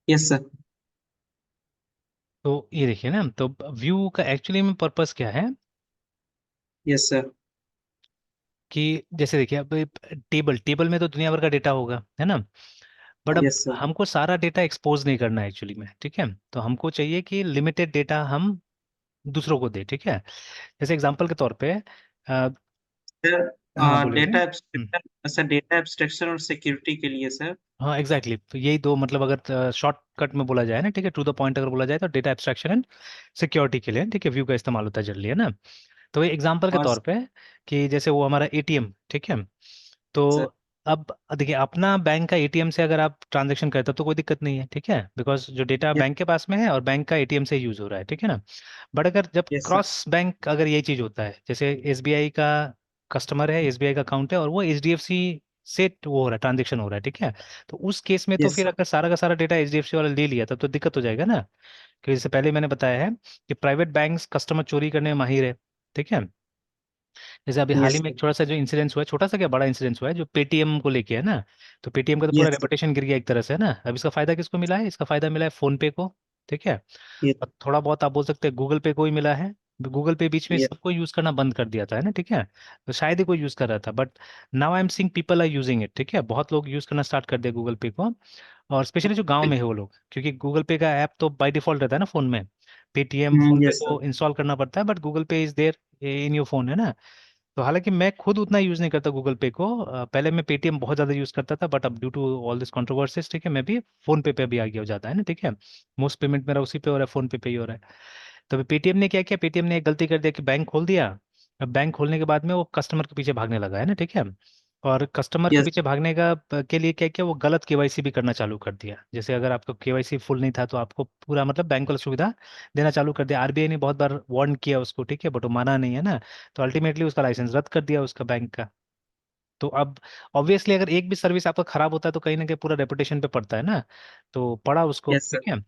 Yes sir. तो ये देखिए ना, तो व्यू का एक्चुअली में पर्पस क्या है यस सर। कि जैसे देखिए अब टेबल टेबल में तो दुनिया भर का डेटा होगा, है ना। बट अब यस सर। हमको सारा डेटा एक्सपोज नहीं करना है एक्चुअली में, ठीक है। तो हमको चाहिए कि लिमिटेड डेटा हम दूसरों को दे, ठीक है। जैसे एग्जांपल के तौर पे सर हाँ बोलिए बोलिए। Data abstraction sir, data abstraction और सिक्योरिटी के लिए सर। हाँ एग्जैक्टली exactly. तो यही दो मतलब अगर शॉर्टकट में बोला जाए ना, ठीक है, टू द पॉइंट अगर बोला जाए तो डेटा एब्स्ट्रैक्शन एंड सिक्योरिटी के लिए, ठीक है, व्यू का इस्तेमाल होता है जनरली, है ना। तो एग्जांपल के और तौर पे कि जैसे वो हमारा एटीएम, ठीक है। तो सर। अब देखिए अपना बैंक का एटीएम से अगर आप ट्रांजेक्शन करते हो तो कोई दिक्कत नहीं है, ठीक है, बिकॉज जो डेटा यस। बैंक के पास में है और बैंक का एटीएम से यूज हो रहा है, ठीक है ना। बट अगर जब यस सर। क्रॉस बैंक अगर यही चीज होता है, जैसे एसबीआई का कस्टमर है, एसबीआई का अकाउंट है और वो एचडीएफसी से वो हो रहा है, ट्रांजेक्शन हो रहा है, ठीक है। तो उस केस में तो यस फिर सर। अगर सारा का सारा डेटा एचडीएफसी वाला ले लिया तब तो दिक्कत हो जाएगा ना। क्योंकि जैसे पहले मैंने बताया है कि प्राइवेट बैंक्स कस्टमर चोरी करने में माहिर है, ठीक है। जैसे अभी हाल ही यस में सर। एक छोटा सा जो इंसिडेंस हुआ है, छोटा सा क्या बड़ा इंसिडेंस हुआ है, जो पेटीएम को लेके है ना। तो पेटीएम का तो पूरा यस सर। रेपुटेशन गिर गया एक तरह से, है ना। अब इसका फायदा किसको मिला है? इसका फायदा मिला है फोन पे को, ठीक है। यस। और थोड़ा बहुत आप बोल सकते हैं गूगल पे को ही मिला है। गूगल पे बीच में यस। सबको यूज करना बंद कर दिया था, है ना, ठीक है। तो शायद ही कोई यूज कर रहा था, but now I am seeing people are using it, ठीक है, बहुत लोग यूज करना स्टार्ट कर दिया गूगल पे को। और स्पेशली जो गांव में है वो लोग, क्योंकि गूगल पे का ऐप तो बाय डिफॉल्ट रहता है ना फोन में। Paytm PhonePe yes sir. को इंस्टॉल करना पड़ता है, but Google pay is there in your phone, है ना। तो हालांकि मैं खुद उतना यूज नहीं करता गूगल पे को, पहले मैं पेटीएम बहुत ज्यादा यूज करता था, बट अब due to all this controversies, ठीक है, मैं भी फोन पे भी आ गया हो जाता है ना, ठीक है। मोस्ट पेमेंट मेरा उसी पे हो रहा है, फोन पे ही हो रहा है। तो अभी पेटीएम ने क्या किया, पेटीएम ने एक गलती कर दिया कि बैंक खोल दिया। अब बैंक खोलने के बाद में वो कस्टमर के पीछे भागने लगा, है ना, ठीक है। और कस्टमर के यस। पीछे भागने का के लिए क्या किया, वो गलत केवाईसी भी करना चालू कर दिया। जैसे अगर आपका केवाईसी फुल नहीं था तो आपको पूरा मतलब बैंक वाला सुविधा देना चालू कर दिया। आरबीआई ने बहुत बार वार्न किया उसको, ठीक है, बट वो माना नहीं, है ना। तो अल्टीमेटली उसका लाइसेंस रद्द कर दिया उसका बैंक का। तो अब ऑब्वियसली अगर एक भी सर्विस आपका खराब होता है तो कहीं ना कहीं पूरा रेपुटेशन पे पड़ता है ना। तो पड़ा उसको, यस ठीक सर। है।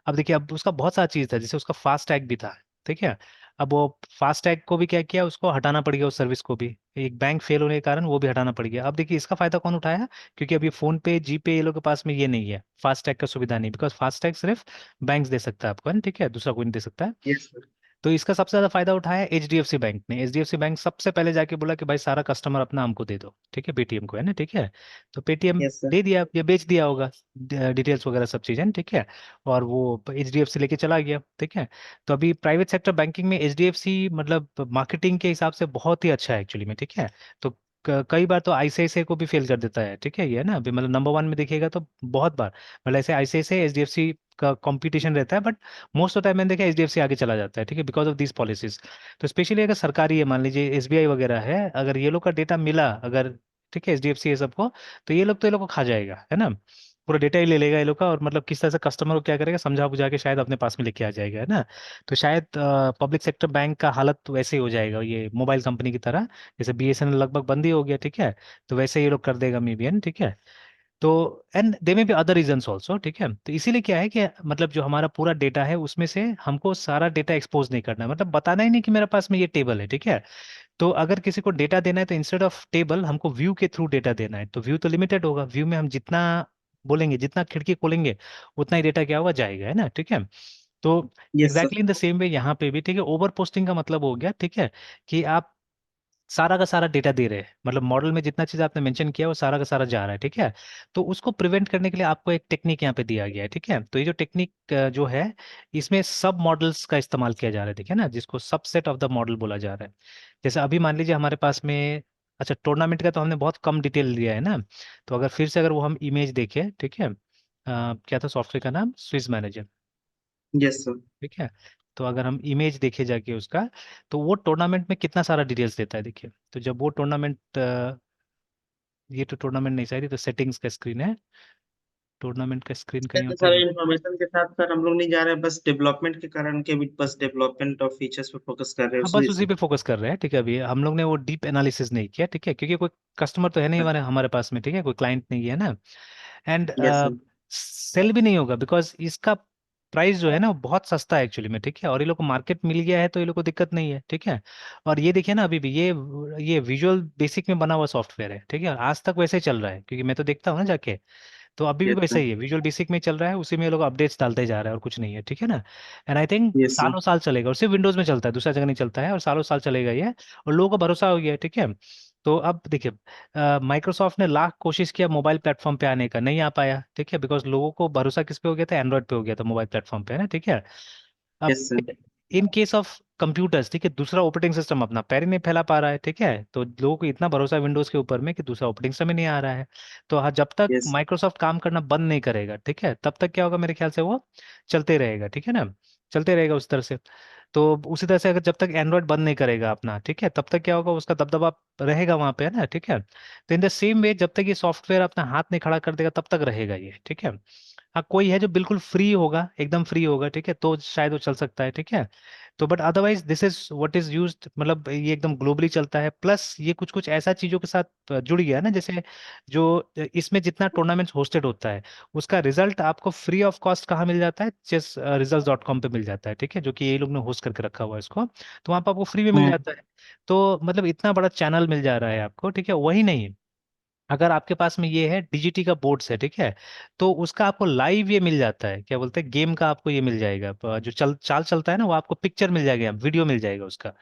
अब देखिए अब उसका बहुत सारा चीज था, जैसे उसका फास्ट टैग भी था, ठीक है। अब वो फास्ट टैग को भी क्या किया, उसको हटाना पड़ गया, उस सर्विस को भी एक बैंक फेल होने के कारण वो भी हटाना पड़ गया। अब देखिए इसका फायदा कौन उठाया, क्योंकि अभी फोन पे जीपे ये लोग के पास में ये नहीं है, फास्ट टैग का सुविधा नहीं, बिकॉज फास्ट टैग सिर्फ बैंक दे सकता है आपको, है ना, ठीक है, दूसरा कोई नहीं दे सकता है। Yes sir. तो इसका सबसे ज्यादा फायदा उठाया एचडीएफसी बैंक ने। एचडीएफसी बैंक सबसे पहले जाके बोला कि भाई सारा कस्टमर अपना हमको दे दो, ठीक है, पेटीएम को, है ना, ठीक है। तो पेटीएम यस सर। दे दिया या बेच दिया होगा, डिटेल्स वगैरह सब चीजें, ठीक है। और वो एचडीएफसी लेके चला गया, ठीक है। तो अभी प्राइवेट सेक्टर बैंकिंग में एचडीएफसी मतलब मार्केटिंग के हिसाब से बहुत ही अच्छा है एक्चुअली में, ठीक है। तो कई बार तो आईसीआईसीआई को भी फेल कर देता है, ठीक है, ये है ना, अभी मतलब नंबर वन में देखिएगा तो बहुत बार मतलब ऐसे आईसीआईसीआई एचडीएफसी का कंपटीशन रहता है, बट मोस्ट ऑफ टाइम मैंने देखा एचडीएफसी आगे चला जाता है, ठीक है, बिकॉज ऑफ दीज पॉलिसीज। तो स्पेशली अगर सरकारी है, मान लीजिए एसबीआई वगैरह है, अगर ये लोग का डेटा मिला अगर, ठीक है, एचडीएफसी ये सबको, तो ये लोग को खा जाएगा, है ना। पूरा डेटा ही ले लेगा ये लोग का, और मतलब किस तरह से कस्टमर को क्या करेगा, समझा बुझा के शायद अपने पास में लेके आ जाएगा, है ना। तो शायद पब्लिक सेक्टर बैंक का हालत तो वैसे ही हो जाएगा, ये मोबाइल कंपनी की तरह। जैसे बीएसएनएल लगभग बंद ही हो गया, ठीक है। तो वैसे ये लोग कर देगा मे बी, है ना, ठीक है। तो एंड दे में भी अदर रीजंस ऑल्सो, ठीक है। तो इसीलिए क्या है कि मतलब जो हमारा पूरा डेटा है उसमें से हमको सारा डेटा एक्सपोज नहीं करना है, मतलब बताना ही नहीं कि मेरे पास में ये टेबल है, ठीक है। तो अगर किसी को डेटा देना है तो इंस्टेड ऑफ टेबल हमको व्यू के थ्रू डेटा देना है, तो व्यू तो लिमिटेड होगा, व्यू में हम जितना बोलेंगे, जितना खिड़की खोलेंगे उतना ही डेटा क्या होगा, जाएगा, है ना, ठीक है। तो yes sir. Exactly in the same way यहाँ पे भी, ठीक है, ओवर पोस्टिंग का मतलब हो गया, ठीक है, कि आप सारा का सारा डेटा दे रहे हैं, मतलब मॉडल में जितना चीज आपने मेंशन किया वो सारा का सारा जा रहा है, ठीक है। तो उसको प्रिवेंट करने के लिए आपको एक टेक्निक यहाँ पे दिया गया है, ठीक है। तो ये जो टेक्निक जो है, इसमें सब मॉडल्स का इस्तेमाल किया जा रहा है, देखिए ना, जिसको सबसेट ऑफ द मॉडल बोला जा रहा है। जैसे अभी मान लीजिए हमारे पास में, अच्छा टूर्नामेंट का तो हमने बहुत कम डिटेल लिया है ना। तो अगर फिर से अगर वो हम इमेज देखें, ठीक है, क्या था सॉफ्टवेयर का नाम, स्विस मैनेजर, यस सर। ठीक है। तो अगर हम इमेज देखे जाके उसका, तो वो टूर्नामेंट में कितना सारा डिटेल्स देता है, देखिए। तो जब वो टूर्नामेंट, ये तो टूर्नामेंट नहीं, शायद ये तो सेटिंग्स का स्क्रीन है, टूर्नामेंट का स्क्रीन कहीं और इतने तो सारे नहीं। इन्फॉर्मेशन के साथ सर हम लोग नहीं जा रहे, बस डेवलपमेंट के कारण के भी बस डेवलपमेंट और फीचर्स पे फोकस कर रहे हैं हाँ उसमें बस उसी से। पे फोकस कर रहे हैं, ठीक है। अभी हम लोग ने वो डीप एनालिसिस नहीं किया, ठीक है, क्योंकि कोई कस्टमर तो है नहीं हमारे हमारे पास में, ठीक है, कोई क्लाइंट नहीं है ना। And yes sir. सेल भी नहीं होगा, बिकॉज इसका प्राइस जो है ना वो बहुत सस्ता है एक्चुअली में, ठीक है। और ये लोग को मार्केट मिल गया है तो ये लोग को दिक्कत नहीं है, ठीक है। और ये देखिए ना, अभी भी ये विजुअल बेसिक में बना हुआ सॉफ्टवेयर है, ठीक है, और आज तक वैसे ही चल रहा है, क्योंकि मैं तो देखता हूँ ना जाके। तो अभी भी Yes, वैसा sir. ही है, विजुअल बेसिक में चल रहा है, उसी में ये लोग अपडेट्स डालते जा रहे हैं और कुछ नहीं है, ठीक है ना। And I think Yes, sir. सालों साल चलेगा, और सिर्फ विंडोज में चलता है, दूसरा जगह नहीं चलता है, और सालों साल चलेगा ये, और लोगों को भरोसा हो गया है, ठीक है। तो अब देखिए, माइक्रोसॉफ्ट ने लाख कोशिश किया मोबाइल प्लेटफॉर्म पे आने का, नहीं आ पाया, ठीक है, बिकॉज लोगों को भरोसा किस पे हो गया था, एंड्रॉइड पे हो गया था मोबाइल प्लेटफॉर्म पे, है ना, ठीक है। अब Yes, sir. In case of computers, ठीक है, दूसरा ऑपरेटिंग सिस्टम अपना पैर ही नहीं फैला पा रहा है, ठीक है, तो लोगों को इतना भरोसा विंडोज के ऊपर में कि दूसरा ऑपरेटिंग सिस्टम ही नहीं आ रहा है। तो हाँ, जब तक Yes. माइक्रोसॉफ्ट काम करना बंद नहीं करेगा, ठीक है, तब तक क्या होगा, मेरे ख्याल से वो चलते रहेगा, ठीक है ना, चलते रहेगा उस तरह से। तो उसी तरह से अगर जब तक एंड्रॉयड बंद नहीं करेगा अपना, ठीक है, तब तक क्या होगा, उसका दबदबा रहेगा वहां पे, है ना, ठीक है। तो इन द सेम वे, जब तक ये सॉफ्टवेयर अपना हाथ नहीं खड़ा कर देगा, तब तक रहेगा ये, ठीक है। हाँ, कोई है जो बिल्कुल फ्री होगा, एकदम फ्री होगा, ठीक है, तो शायद वो चल सकता है, ठीक है। तो but otherwise this is what is used, मतलब ये एकदम ग्लोबली चलता है, प्लस ये कुछ कुछ ऐसा चीजों के साथ जुड़ गया है ना, जैसे जो इसमें जितना टूर्नामेंट्स होस्टेड होता है, उसका रिजल्ट आपको फ्री ऑफ कॉस्ट कहाँ मिल जाता है, चेस रिजल्ट डॉट कॉम पे मिल जाता है, ठीक है, जो कि ये लोग ने होस्ट करके रखा हुआ है इसको, तो वहाँ पर आपको फ्री में मिल Hmm. जाता है। तो मतलब इतना बड़ा चैनल मिल जा रहा है आपको, ठीक है, वही नहीं, अगर आपके पास में ये है डीजीटी का बोर्ड्स है, ठीक है, तो उसका आपको लाइव ये मिल जाता है, क्या बोलते हैं, गेम का आपको ये मिल जाएगा, जो चाल चलता है ना, वो आपको पिक्चर मिल जाएगा, वीडियो मिल जाएगा उसका,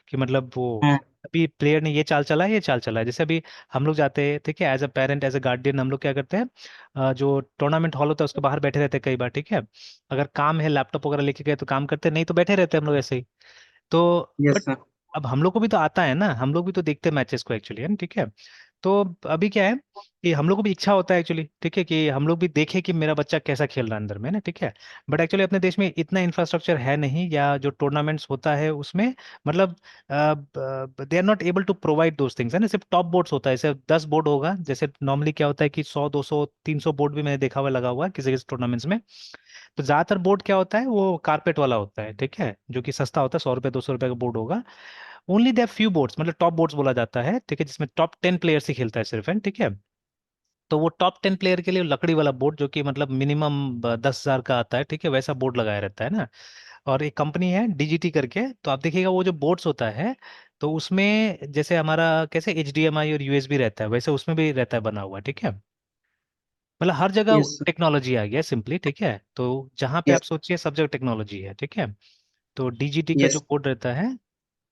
कि मतलब वो Hmm. अभी प्लेयर ने ये चाल चला है, ये चाल चला है, जैसे अभी हम लोग जाते हैं, ठीक है, as a parent as a guardian, हम लोग क्या करते हैं, जो टूर्नामेंट हॉल होता है उसके बाहर बैठे रहते हैं कई बार, ठीक है, अगर काम है लैपटॉप वगैरह लेके गए तो काम करते हैं, नहीं तो बैठे रहते हैं हम लोग ऐसे ही। तो Yes, बट sir. अब हम लोग को भी तो आता है ना, हम लोग भी तो देखते हैं मैचेस को एक्चुअली, है ना, ठीक है। तो अभी क्या है कि हम लोग को भी इच्छा होता है एक्चुअली, ठीक है, कि हम लोग भी देखें कि मेरा बच्चा कैसा खेल रहा है अंदर में ना, ठीक है। बट एक्चुअली अपने देश में इतना इंफ्रास्ट्रक्चर है नहीं, या जो टूर्नामेंट्स होता है उसमें, मतलब they are not able to provide those things, है ना, सिर्फ टॉप बोर्ड्स होता है, जैसे 10 बोर्ड होगा, जैसे नॉर्मली क्या होता है कि 100 200 300 बोर्ड भी मैंने देखा हुआ लगा हुआ है किसी किसी टूर्नामेंट्स में। तो ज्यादातर बोर्ड क्या होता है, वो कारपेट वाला होता है, ठीक है, जो कि सस्ता होता है, 100 रुपये 200 रुपये का बोर्ड होगा। ओनली दे फ्यू बोर्ड्स, मतलब टॉप बोर्ड्स बोला जाता है, ठीक है, जिसमें टॉप 10 प्लेयर्स ही खेलता है सिर्फ, है, ठीक है। तो वो टॉप 10 प्लेयर के लिए लकड़ी वाला बोर्ड, जो कि मतलब मिनिमम 10,000 का आता है, ठीक है, वैसा बोर्ड लगाया रहता है ना। और एक कंपनी है डीजीटी करके, तो आप देखिएगा वो जो बोर्ड्स होता है, तो उसमें जैसे हमारा कैसे एचडीएमआई और यूएसबी रहता है, वैसे उसमें भी रहता है बना हुआ, ठीक है। मतलब हर जगह Yes, sir. टेक्नोलॉजी आ गया सिंपली, ठीक है, तो जहाँ पे आप Yes. सोचिए सब जगह टेक्नोलॉजी है, ठीक है। तो डीजीटी का जो Yes. बोर्ड रहता है,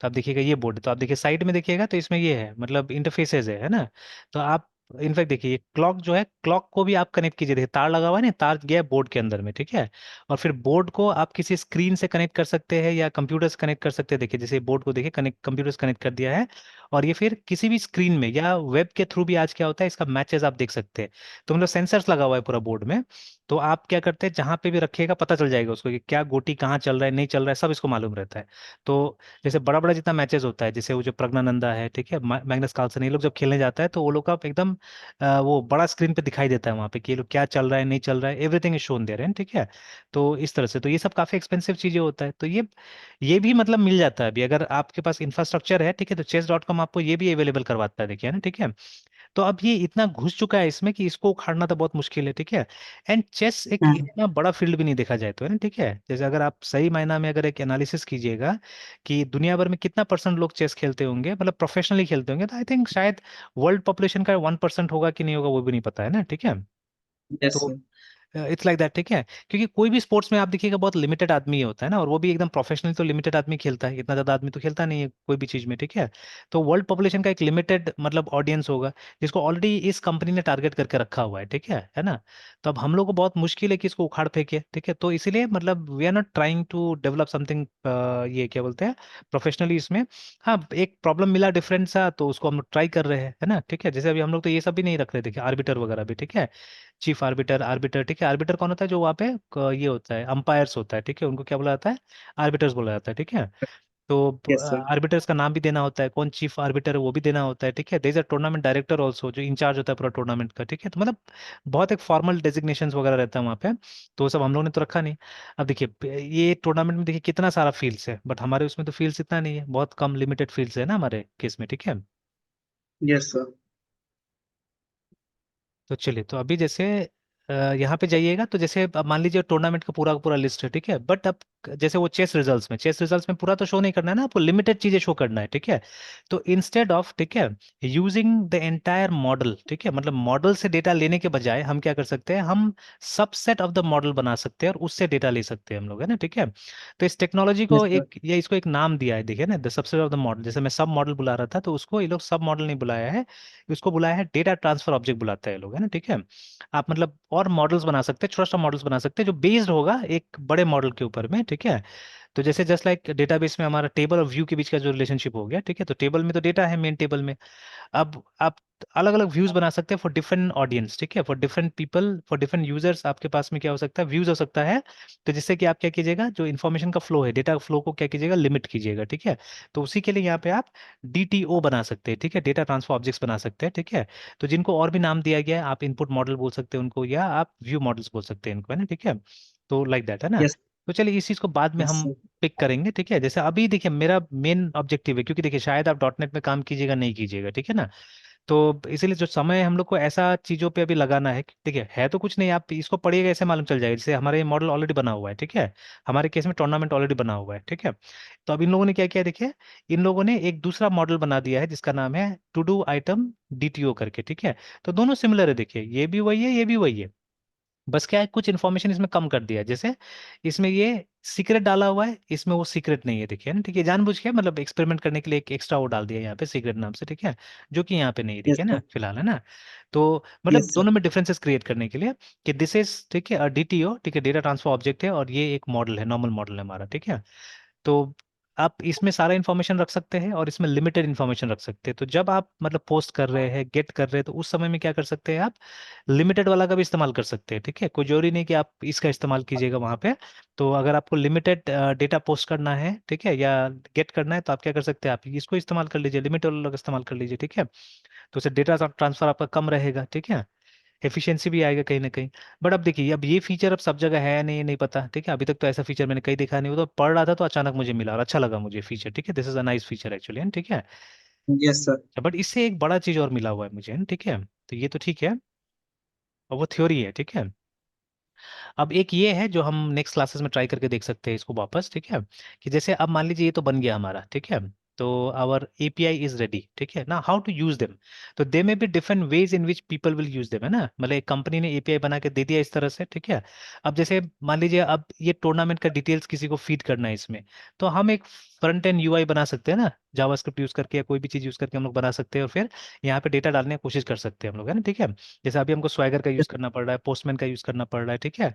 तो आप देखिएगा ये बोर्ड, तो आप देखिए साइड में देखिएगा, तो इसमें ये है, मतलब इंटरफेसेस है ना। तो आप इनफैक्ट देखिए, क्लॉक जो है, क्लॉक को भी आप कनेक्ट कीजिए, देखिए तार लगा हुआ है ना, तार गया बोर्ड के अंदर में, ठीक है। और फिर बोर्ड को आप किसी स्क्रीन से कनेक्ट कर सकते हैं या कंप्यूटर से कनेक्ट कर सकते हैं, देखिए जैसे बोर्ड को देखिए कनेक्ट, कंप्यूटर से कनेक्ट कर दिया है, और ये फिर किसी भी स्क्रीन में या वेब के थ्रू भी आज क्या होता है, इसका मैचेस आप देख सकते हैं। तो मतलब सेंसर्स लगा हुआ है पूरा बोर्ड में, तो आप क्या करते हैं, जहां पे भी रखिएगा पता चल जाएगा उसको कि क्या गोटी कहाँ चल रहा है, नहीं चल रहा है, सब इसको मालूम रहता है। तो जैसे बड़ा बड़ा जितना मैचेस होता है, जैसे वो जो प्रज्ञानंदा है, ठीक है, मैग्नस कार्लसन, ये लोग जब खेलने जाता है, तो वो लोग का एकदम वो बड़ा स्क्रीन पे दिखाई देता है वहाँ पे कि ये लोग क्या चल रहा है, नहीं चल रहा है, एवरीथिंग इज शोन देयर है, ठीक है। तो इस तरह से, तो ये सब काफी एक्सपेंसिव चीजें होता है, तो ये भी मतलब मिल जाता है अभी, अगर आपके पास इंफ्रास्ट्रक्चर है, ठीक है, तो चेस डॉट कॉम आपको ये भी अवेलेबल करवाता है, देखिए ना, ठीक है। तो अब ये इतना घुस चुका है इसमें कि इसको उखाड़ना तो बहुत मुश्किल है, ठीक है। एंड चेस एक Hmm. इतना बड़ा फील्ड भी नहीं देखा जाए तो, है ना, ठीक है, जैसे अगर आप सही मायना में अगर एक एनालिसिस कीजिएगा कि दुनिया भर में कितना परसेंट लोग चेस खेलते होंगे, मतलब प्रोफेशनली खेलते होंगे, तो आई थिंक शायद वर्ल्ड पॉपुलेशन का 1% होगा कि नहीं होगा, वो भी नहीं पता है ना, ठीक है। Yes, तो sir. इट्स लाइक दैट, ठीक है, क्योंकि कोई भी स्पोर्ट्स में आप देखिएगा बहुत लिमिटेड आदमी ही होता है ना, और वो भी एकदम प्रोफेशनली, तो लिमिटेड आदमी खेलता है, इतना ज्यादा आदमी तो खेलता नहीं है कोई भी चीज में, ठीक है। तो वर्ल्ड पॉपुलेशन का एक लिमिटेड मतलब ऑडियंस होगा, जिसको ऑलरेडी इस कंपनी ने टारगेट करके रखा हुआ है ना। तो अब हम लोग को बहुत मुश्किल है कि इसको उखाड़ फेंके, ठीक है, तो इसीलिए मतलब we are not trying to develop something, ये क्या बोलते हैं, प्रोफेशनली इसमें। हाँ, एक प्रॉब्लम मिला डिफरेंट सा, तो उसको हम लोग ट्राई कर रहे हैं, है ना, ठीक है, जैसे अभी हम लोग तो ये सब भी नहीं रख रहे, देखिए आर्बिटर वगैरह भी, ठीक है, चीफ आर्बिटर, आर्बिटर, ठीक है, आर्बिटर कौन होता है, जो वहाँ पे ये होता है, अंपायर्स होता है, ठीक है, उनको क्या बोला जाता है, आर्बिटर्स बोला जाता है, ठीक है। तो Yes, sir. आर्बिटर्स का नाम भी देना होता है, कौन चीफ आर्बिटर है वो भी देना होता है, ठीक है। There is a tournament director also, जो इंचार्ज होता है पूरा टूर्नामेंट का, ठीक है, तो मतलब बहुत एक फॉर्मल डेजिग्नेशंस वगैरह रहता है वहाँ पे। तो वो सब हम लोगों ने तो रखा नहीं। अब देखिए, ये टूर्नामेंट में देखिए कितना सारा फील्ड्स है, बट हमारे उसमें तो फील्ड्स इतना नहीं है, बहुत कम लिमिटेड फील्ड्स है ना हमारे केस में, ठीक है। Yes, sir. तो चलिए, तो अभी जैसे यहाँ पे जाइएगा, तो जैसे अब मान लीजिए टूर्नामेंट का पूरा का पूरा लिस्ट है, ठीक है, बट अब जैसे वो चेस रिजल्ट्स में पूरा तो शो नहीं करना है ना, आपको लिमिटेड चीजें शो करना है, ठीक है। तो इंस्टेड ऑफ, ठीक है, यूजिंग द एंटायर मॉडल, ठीक है, मतलब मॉडल से डेटा लेने के बजाय हम क्या कर सकते हैं, हम सबसेट ऑफ द मॉडल बना सकते हैं और उससे डेटा ले सकते हैं हम लोग, है ना, ठीक है। तो इस टेक्नोलॉजी को यस सर। एक, या इसको एक नाम दिया है, देखिए ना, the subset of the model. जैसे मैं सब मॉडल बुला रहा था, तो उसको ये लोग सब मॉडल नहीं बुलाया है, उसको बुलाया है डेटा ट्रांसफर ऑब्जेक्ट बुलाता है ये लोग, है ना, ठीक है। आप मतलब और मॉडल्स बना सकते हैं, छोटा छोटा मॉडल्स बना सकते हैं जो बेस्ड होगा एक बड़े मॉडल के ऊपर में, ठीक है। तो जैसे जस्ट लाइक डेटाबेस में हमारा टेबल और व्यू के बीच का जो रिलेशनशिप हो गया, ठीक है, तो टेबल में तो डेटा है मेन टेबल में। अब आप अलग अलग व्यूज बना सकते हैं फॉर डिफरेंट ऑडियंस, ठीक है, for different people, for different users. आपके पास में क्या हो सकता है, व्यूज हो सकता है। तो जिससे कि आप क्या कीजिएगा, जो इन्फॉर्मेशन का फ्लो है, डेटा फ्लो को क्या कीजिएगा, लिमिट कीजिएगा, ठीक है। तो उसी के लिए यहाँ पे आप डीटीओ बना सकते हैं, ठीक है, डेटा ट्रांसफर ऑब्जेक्ट्स बना सकते हैं, ठीक है। तो जिनको और भी नाम दिया गया है, आप इनपुट मॉडल बोल सकते हैं उनको, या आप व्यू मॉडल्स बोल सकते हैं इनको, है ना, ठीक है। तो लाइक दैट, है ना। यस। तो चलिए इस चीज को बाद में यस हम सर। पिक करेंगे, ठीक है। जैसे अभी देखिए मेरा मेन ऑब्जेक्टिव है, क्योंकि देखिए शायद आप डॉटनेट में काम कीजिएगा नहीं कीजिएगा, ठीक है ना। तो इसीलिए जो समय हम लोग को ऐसा चीजों पे अभी लगाना है, ठीक है तो कुछ नहीं, आप इसको पढ़िएगा ऐसे मालूम चल जाएगा, जैसे हमारे ये मॉडल ऑलरेडी बना हुआ है, ठीक है। हमारे केस में टूर्नामेंट ऑलरेडी बना हुआ है, ठीक है। तो अब इन लोगों ने क्या किया, देखिए, इन लोगों ने एक दूसरा मॉडल बना दिया है जिसका नाम है टू डू आइटम डीटीओ करके, ठीक है। तो दोनों सिमिलर है, देखिए ये भी वही है, ये भी वही है। बस क्या है, कुछ इन्फॉर्मेशन इसमें कम कर दिया है, जैसे इसमें ये सीक्रेट डाला हुआ है, इसमें वो सीक्रेट नहीं है, देखिए ना, ठीक है, जानबूझ के मतलब एक्सपेरिमेंट करने के लिए एक एक्स्ट्रा वो डाल दिया है यहाँ पे सीक्रेट नाम से, ठीक है, जो कि यहाँ पे नहीं है, यस देखिए ना सर। फिलहाल, है ना। तो मतलब यस सर। दोनों में डिफरेंसेस क्रिएट करने के लिए कि दिस इज, ठीक है, डीटीओ, ठीक है, डेटा ट्रांसफर ऑब्जेक्ट है, और ये एक मॉडल है, नॉर्मल मॉडल है हमारा, ठीक है। तो आप इसमें सारा इन्फॉर्मेशन रख सकते हैं और इसमें लिमिटेड इन्फॉर्मेशन रख सकते हैं। तो जब आप मतलब पोस्ट कर रहे हैं, गेट कर रहे हैं, तो उस समय में क्या कर सकते हैं, आप लिमिटेड वाला का भी इस्तेमाल कर सकते हैं, ठीक है। कोई जरूरी नहीं कि आप इसका इस्तेमाल कीजिएगा वहां पे। तो अगर आपको लिमिटेड डेटा पोस्ट करना है, ठीक है, या गेट करना है, तो आप क्या कर सकते हैं, आप इसको इस्तेमाल कर लीजिए, लिमिटेड वाला का इस्तेमाल कर लीजिए, ठीक है। तो उससे डेटा ट्रांसफर आपका कम रहेगा, ठीक है, एफिशिएंसी भी आएगा कहीं ना कहीं। बट अब देखिए, अब ये फीचर अब सब जगह है या नहीं, नहीं पता, ठीक है। अभी तक तो ऐसा फीचर मैंने कहीं देखा नहीं, वो तो पढ़ रहा था तो अचानक मुझे मिला और अच्छा लगा मुझे फीचर, ठीक है, this is a nice feature actually, ठीक है। Yes sir. बट इससे एक बड़ा चीज और मिला हुआ है मुझे, ठीक है। तो ये तो ठीक है, और वो थ्योरी है, ठीक है। अब एक ये है जो हम नेक्स्ट क्लासेस में ट्राई करके देख सकते हैं इसको वापस, ठीक है। कि जैसे अब मान लीजिए ये तो बन गया हमारा, ठीक है। तो आवर एपीआई इज रेडी, ठीक है ना, हाउ टू यूज देम। तो दे में be different ways in which people will use them, है ना, मतलब एक कंपनी ने एपीआई बना के दे दिया इस तरह से, ठीक है। अब जैसे मान लीजिए अब ये टूर्नामेंट का डिटेल्स किसी को फीड करना है इसमें, तो हम एक फ्रंट एंड यूआई बना सकते हैं ना, जावास्क्रिप्ट यूज करके या कोई भी चीज यूज करके हम लोग बना सकते हैं, और फिर यहाँ पे डेटा डालने की कोशिश कर सकते हैं हम लोग, है ना, ठीक है। जैसे अभी हमको स्वैगर का यूज करना पड़ रहा है, पोस्टमैन का यूज करना पड़ रहा है, ठीक है।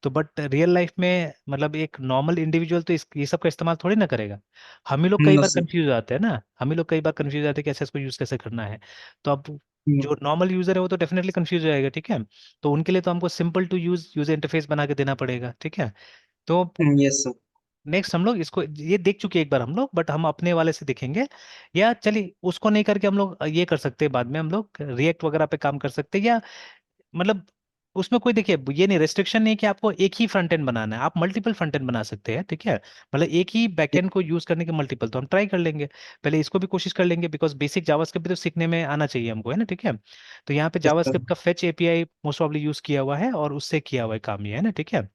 तो बट रियल लाइफ में मतलब एक नॉर्मल इंडिविजुअल तो ये सब का इस्तेमाल थोड़ी ना करेगा। हम ही लोग कई नो बार सर। कंफ्यूज हो जाते हैं ना, हम ही लोग कई बार कंफ्यूज हो जाते हैं कि ऐसे इसको यूज कैसे करना है। तो अब नो। जो नॉर्मल यूजर है वो तो डेफिनेटली कंफ्यूज हो जाएगा, ठीक है। तो उनके लिए तो हमको simple to use user interface बना के देना पड़ेगा, ठीक है। तो यस सर। नेक्स्ट हम लोग इसको ये देख चुके हैं एक बार हम लोग, बट हम अपने वाले से देखेंगे। या चलिए उसको नहीं करके हम लोग ये कर सकते हैं, बाद में हम लोग रिएक्ट वगैरह पे काम कर सकते हैं, या मतलब उसमें कोई देखिए ये नहीं, रेस्ट्रिक्शन नहीं है कि आपको एक ही फ्रंट एंड बनाना है, आप मल्टीपल फ्रंट एंड बना सकते हैं, ठीक है। मतलब एक ही बैक एंड को यूज करने के मल्टीपल, तो हम ट्राई कर लेंगे, पहले इसको भी कोशिश कर लेंगे, बिकॉज बेसिक जावास्क्रिप्ट भी तो सीखने में आना चाहिए हमको, है ना, ठीक है। तो यहाँ पे यस सर। जावास्क्रिप्ट का fetch API most probably use किया हुआ है, और उससे किया हुआ है काम ये, है ना, ठीक है।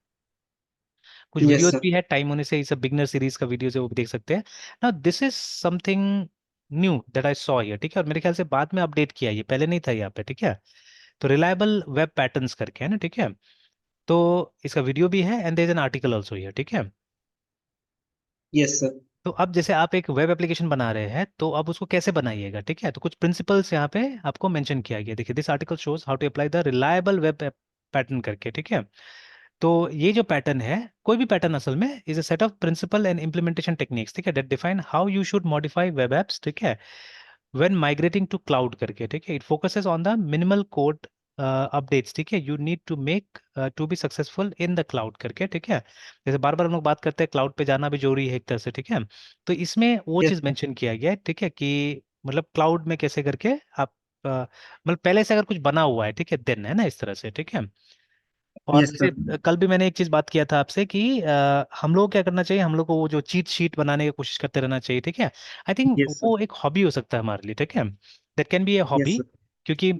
कुछ यस वीडियोस सर। भी है, टाइम होने से ये सब बिगनर सीरीज का वीडियोस है, वो भी देख सकते हैं ना। This is something knew that I saw here, ठीक है, और मेरे ख्याल से बाद में अपडेट किया, ये पहले नहीं था यहाँ पे, ठीक है। तो रिलायबल वेब पैटर्न्स करके, है ना, ठीक है। तो इसका वीडियो भी है, and there is an article also here, ठीक है। Yes sir. तो अब जैसे आप एक वेब एप्लीकेशन बना रहे हैं, तो अब उसको कैसे बनाइएगा, ठीक है। तो कुछ प्रिंसिपल्स यहाँ पे आपको मेंशन किया गया, देखिए, this article shows how to apply the reliable web pattern करके, ठीक है। तो ये जो पैटर्न है, कोई भी पैटर्न असल में is a set of principle and implementation techniques, ठीक है, that define how you should modify web apps, ठीक है, व्हेन माइग्रेटिंग टू क्लाउड करके, ठीक है। It focuses on the minimal code updates, ठीक है, you need to make to be successful in the cloud करके, ठीक है। जैसे बार बार हम लोग बात करते हैं, क्लाउड पे जाना भी जरूरी है एक तरह से, ठीक है। तो इसमें वो यस चीज़ मेंशन किया गया है, ठीक है, कि मतलब क्लाउड में कैसे करके आप मतलब पहले से अगर कुछ बना हुआ है, ठीक है, देन, है ना, इस तरह से, ठीक है। और यस जैसे सर। कल भी मैंने एक चीज बात किया था आपसे कि हम लोग को क्या करना चाहिए, हम लोग को वो जो चीट शीट बनाने की कोशिश करते रहना चाहिए, ठीक है। I think yes sir. वो एक हॉबी हो सकता है हमारे लिए, ठीक है, that can be A yes hobby. Sir. क्योंकि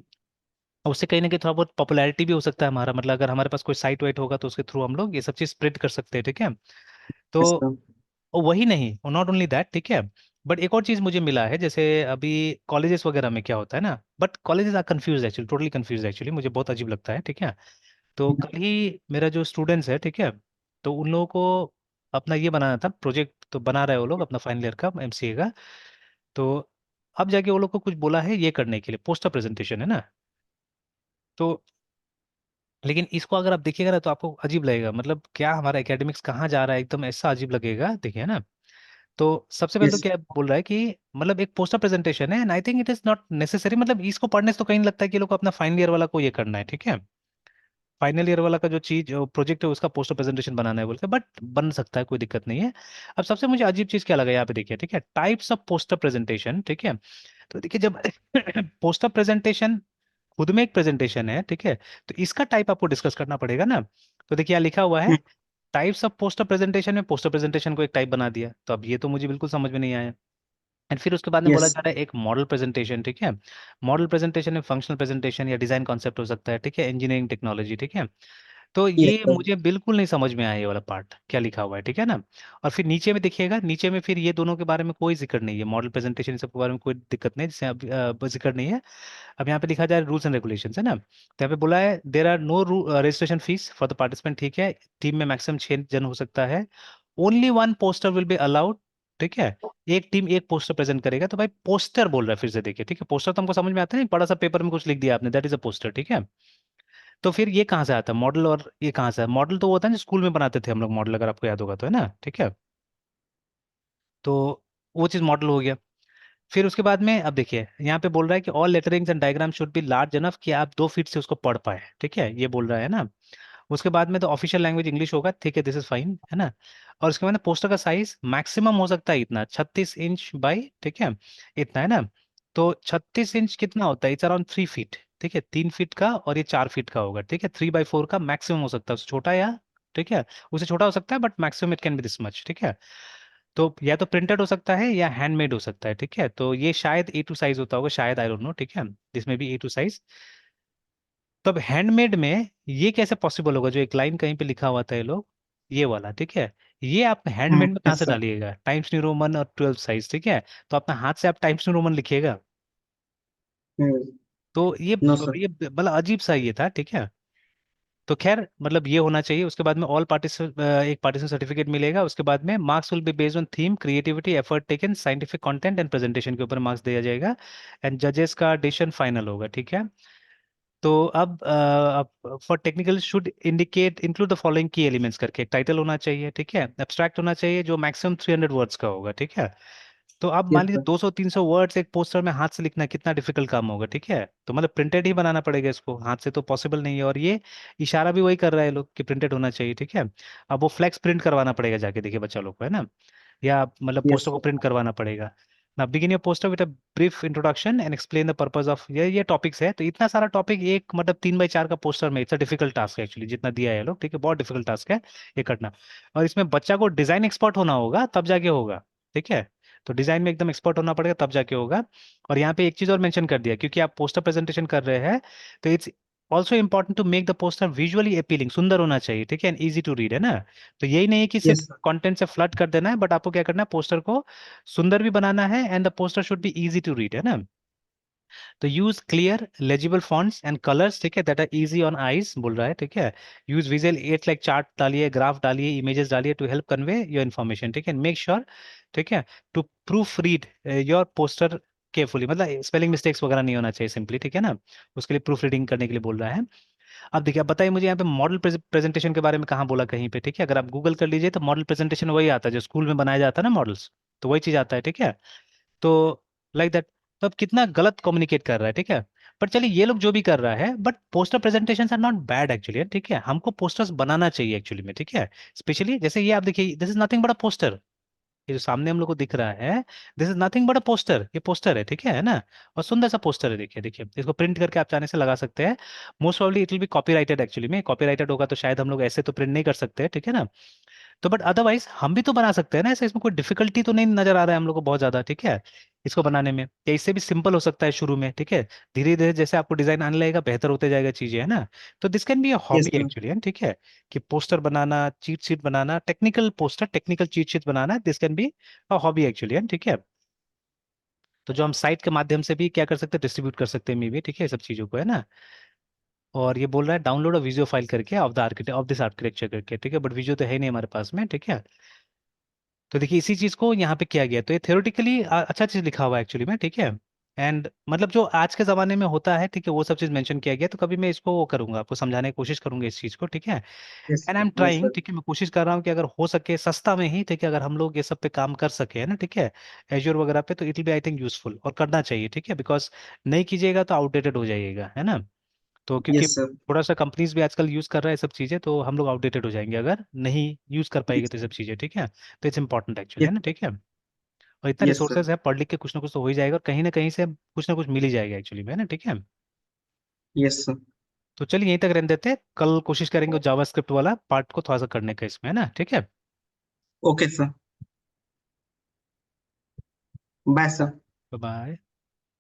उससे कहीं ना कहीं थोड़ा बहुत पॉपुलैरिटी भी हो सकता है हमारा, मतलब अगर हमारे पास कोई साइट वाइट होगा तो उसके थ्रू हम लोग ये सब चीज स्प्रेड कर सकते हैं, ठीक है। तो अच्छा। वही नहीं, नॉट ओनली दैट, ठीक है, बट एक और चीज मुझे मिला है, जैसे अभी कॉलेजेस वगैरह में क्या होता है ना, but colleges are confuse actually, totally confuse actually, मुझे बहुत अजीब लगता है, ठीक है। तो कल ही मेरा जो स्टूडेंट्स है, ठीक है, तो उन लोगों को अपना ये बनाना था प्रोजेक्ट, तो बना रहे हैं वो लोग अपना फाइनल ईयर का एमसीए का। तो अब जाके वो लोग को कुछ बोला है ये करने के लिए, पोस्टर प्रेजेंटेशन है ना। तो लेकिन इसको अगर आप देखिएगा ना तो आपको अजीब लगेगा, मतलब क्या हमारा एकेडमिक्स कहाँ जा रहा है, एकदम ऐसा अजीब लगेगा, देखिए ना। तो सबसे पहले तो यस। क्या बोल रहा है कि मतलब एक पोस्टर प्रेजेंटेशन है, and I think it is not necessary, मतलब इसको पढ़ने से तो कहीं नहीं लगता है कि ये लोग को अपना फाइनल ईयर वाला को ये करना है, ठीक है। फाइनल ईयर वाला का जो चीज प्रोजेक्ट है उसका पोस्टर प्रेजेंटेशन बनाना है बोल के, बट बन सकता है, कोई दिक्कत नहीं है। अब सबसे मुझे अजीब चीज क्या लगा यहाँ पे, देखिए, ठीक है, टाइप्स ऑफ पोस्टर प्रेजेंटेशन, ठीक है। तो देखिए जब पोस्टर प्रेजेंटेशन खुद में एक प्रेजेंटेशन है, ठीक है, तो इसका टाइप आपको डिस्कस करना पड़ेगा ना। तो देखिए यहाँ लिखा हुआ है टाइप्स ऑफ पोस्टर प्रेजेंटेशन, में पोस्टर प्रेजेंटेशन को एक टाइप बना दिया, तो अब ये तो मुझे बिल्कुल समझ में नहीं आया। एंड फिर उसके बाद में बोला यस। जा रहा है एक मॉडल प्रेजेंटेशन, ठीक है। मॉडल प्रेजेंटेशन में फंक्शनल प्रेजेंटेशन या डिजाइन कॉन्सेप्ट हो सकता है, ठीक है, इंजीनियरिंग टेक्नोलॉजी, ठीक है। तो यस ये सर। मुझे बिल्कुल नहीं समझ में आया ये वाला पार्ट क्या लिखा हुआ है, ठीक है ना। और फिर नीचे में देखिएगा, नीचे में फिर ये दोनों के बारे में कोई जिक्र नहीं है, मॉडल प्रेजेंटेशन सब के बारे में कोई दिक्कत नहीं है, जिससे अब जिक्र नहीं है। अब यहाँ पे लिखा जाए रूल्स एंड रेगुलेशंस है ना, तो यहाँ पे बोला है there are no registration fees for the participant, ठीक है। टीम में मैक्सिमम 6 जन हो सकता है। Only one poster will be allowed, ठीक है। एक टीम एक पोस्टर प्रेजेंट करेगा, तो भाई पोस्टर बोल रहा है फिर से, देखिए, ठीक है, पोस्टर तो हमको समझ में आता है, नहीं बड़ा सा पेपर में कुछ लिख दिया आपने, दैट इज अ पोस्टर, ठीक है। तो फिर ये कहाँ से आता है मॉडल, और ये कहाँ से है मॉडल, तो वो होता है ना स्कूल में बनाते थे हम लोग मॉडल, अगर आपको याद होगा तो, है ना, ठीक है। तो वो चीज मॉडल हो गया। फिर उसके बाद में अब देखिए यहाँ पे बोल रहा है कि all लेटरिंग्स and diagram should be large enough कि आप 2 फीट से उसको पढ़ पाए, ठीक है, ये बोल रहा है ना। उसके बाद में तो ऑफिशियल लैंग्वेज इंग्लिश होगा, ठीक है, दिस इज फाइन, है ना। और उसके बाद पोस्टर का साइज मैक्सिमम हो सकता है इतना 36 इंच बाई, ठीक है, इतना, है ना। तो 36 इंच कितना होता है, इट्स अराउंड 3 फीट, ठीक है, 3 फीट का, और ये 4 फीट का होगा, ठीक है, 3/4 का मैक्सिमम हो सकता है, उससे छोटा या, ठीक है, उससे छोटा हो सकता है, but maximum it can be this much, ठीक है। तो या तो प्रिंटेड हो सकता है या हैंडमेड हो सकता है, ठीक है, तो ये शायद A2 साइज होता होगा, शायद, आई डोंट नो, ठीक है, इसमें भी A2 साइज। तब हैंडमेड में ये कैसे पॉसिबल होगा, जो एक लाइन कहीं पे लिखा हुआ था ये लोग, ये वाला, ठीक है, ये आप हैंडमेड में कहाँ यस से सर। डालिएगा, टाइम्स न्यू रोमन और 12 साइज, ठीक है। तो अपना हाथ से आप टाइम्स न्यू रोमन लिखिएगा। तो नो सर। ये बड़ा अजीब सा ये था, ठीक है। तो खैर मतलब ये होना चाहिए। उसके बाद में ऑल पार्टिसिप एक पार्टिसिपेंट सर्टिफिकेट मिलेगा। उसके बाद में marks will be based on theme, creativity, effort taken, scientific content and presentation के ऊपर मार्क्स दिया जाएगा। एंड जजेस का डिसीजन फाइनल होगा, ठीक है। तो अब for technical should indicate include the following की एलिमेंट्स करके एक टाइटल होना चाहिए, ठीक है, एब्स्ट्रैक्ट होना चाहिए जो मैक्सिमम 300 वर्ड्स का होगा, ठीक है। तो अब मान यस लीजिए सर। 200-300 वर्ड्स एक पोस्टर में हाथ से लिखना कितना डिफिकल्ट काम होगा, ठीक है। तो मतलब प्रिंटेड ही बनाना पड़ेगा इसको, हाथ से तो पॉसिबल नहीं है। और ये इशारा भी वही कर रहा है लोग कि प्रिंटेड होना चाहिए, ठीक है। अब वो फ्लेक्स प्रिंट करवाना पड़ेगा जाके, देखिए बच्चा लोग को, है ना, या मतलब यस पोस्टर को सर। प्रिंट करवाना पड़ेगा ना। Begin your poster with a brief introduction and explain the purpose of, ये टॉपिक्स है। तो इतना सारा टॉपिक एक मतलब 3x4 का पोस्टर में, इट्स अ डिफिकल्ट टास्क है एक्चुअली, जितना दिया है लोग, ठीक है, बहुत डिफिकल्ट टास्क है ये करना। और इसमें बच्चा को डिजाइन एक्सपर्ट होना होगा तब जाके होगा, ठीक है। तो डिजाइन में एकदम एक्सपर्ट होना पड़ेगा तब जाके होगा। और यहाँ पे एक चीज और मेंशन कर दिया, क्योंकि आप पोस्टर प्रेजेंटेशन कर रहे हैं, तो it's also important to make the poster visually appealing, सुंदर होना चाहिए, ठीक है, एंड इजी टू रीड, है ना। तो यही नहीं है कि सिर्फ यस सर। कंटेंट से फ्लड कर देना है, बट आपको क्या करना है, पोस्टर को सुंदर भी बनाना है, and the poster should be easy to read, है ना। तो use clear legible fonts and colours, ठीक है, that are easy on eyes बोल रहा है, ठीक है। Use visual aids like chart डालिए, ग्राफ डालिए, इमेजेस डालिए to help convey your information, ठीक है। मेक श्योर, ठीक है, to proofread your poster carefully, मतलब स्पेलिंग मिस्टेक्स वगैरह नहीं होना चाहिए सिंपली, ठीक है ना। उसके लिए प्रूफ रीडिंग करने के लिए बोल रहा है। अब देखिए, अब बताइए मुझे यहाँ पे मॉडल प्रेजेंटेशन के बारे में कहाँ बोला कहीं पे, ठीक है। अगर आप गूगल कर लीजिए तो मॉडल प्रेजेंटेशन वही आता है जो स्कूल में बनाया जाता है ना मॉडल्स, तो वही चीज आता है, ठीक है। तो लाइक दैट। तो अब कितना गलत कम्युनिकेट कर रहा है, ठीक है। पर चलिए ये लोग जो भी कर रहा है, but poster presentation are not bad actually, ठीक है, हमको पोस्टर्स बनाना चाहिए एक्चुअली में, ठीक है। स्पेशली जैसे ये आप देखिए, this is nothing but a poster, ये जो सामने हम लोग को दिख रहा है, this is nothing but a poster, ये पोस्टर है, ठीक है ना। और सुंदर सा पोस्टर है, देखिए देखिए, इसको प्रिंट करके आप चाहने से लगा सकते हैं। Most probably it will B copyrighted, actually में कॉपीराइटेड होगा तो शायद हम लोग ऐसे तो प्रिंट नहीं कर सकते, ठीक है ना। तो बट अदरवाइज हम भी तो बना सकते हैं ना ऐसे, इसमें कोई डिफिकल्टी तो नहीं नजर आ रहा है हम लोग को बहुत ज्यादा, ठीक है। इसको बनाने में, या इससे भी सिंपल हो सकता है शुरू में, ठीक है। धीरे धीरे जैसे आपको डिजाइन आने लगेगा बेहतर होते जाएगा चीजें, है ना। तो this can be a yes hobby sir. Actually, है ठीक है। कि poster banana, cheat sheet banana, technical poster, technical cheat sheet banana, this can be a hobby actually, है ठीक है। तो जो हम साइट के माध्यम से भी क्या कर सकते हैं, डिस्ट्रीब्यूट कर सकते हैं मे भी, ठीक है, ये सब चीजों को, है ना। और ये बोल रहा है डाउनलोड अ वीडियो फाइल करके of the architect of this architecture करके, ठीक है, बट वीडियो तो है नहीं हमारे पास में, ठीक है। तो देखिए इसी चीज को यहाँ पे किया गया, तो ये थ्योरेटिकली अच्छा चीज लिखा हुआ है एक्चुअली में, ठीक है। एंड मतलब जो आज के जमाने में होता है, ठीक है, वो सब चीज मेंशन किया गया, तो कभी मैं इसको वो करूंगा, आपको समझाने की कोशिश करूंगा इस चीज को, ठीक है। Yes and I sir. Am yes trying, sir. ठीक है, मैं कोशिश कर रहा हूँ कि अगर हो सके सस्ता में ही, ठीक है, अगर हम लोग ये सब पे काम कर सके, है ना, ठीक है, एज्योर वगैरह पे, तो it will be I think useful, और करना चाहिए, ठीक है, बिकॉज नहीं कीजिएगा तो आउटडेटेड हो जाइएगा, है ना। तो क्योंकि यस सर। थोड़ा सा कंपनीज भी आजकल यूज कर रहा है ये सब चीजें, तो हम लोग आउटडेटेड हो जाएंगे अगर नहीं यूज कर पाएंगे तो ये सब चीजें, ठीक है। तो इट्स इंपॉर्टेंट एक्चुअली, है ना, ठीक है। और इतना यस सर। रिसोर्सेज है, पढ़ लिख के कुछ ना कुछ तो हो ही जाएगा, और कहीं ना कहीं से कुछ ना कुछ मिल ही जाएगा एक्चुअली में, है ना, ठीक है। Yes sir. तो चलिए यहीं तक रहने देते हैं, कल कोशिश करेंगे जावास्क्रिप्ट वाला पार्ट को थोड़ा सा करने का इसमें, है ना, ठीक है। Okay sir. Bye sir. Bye.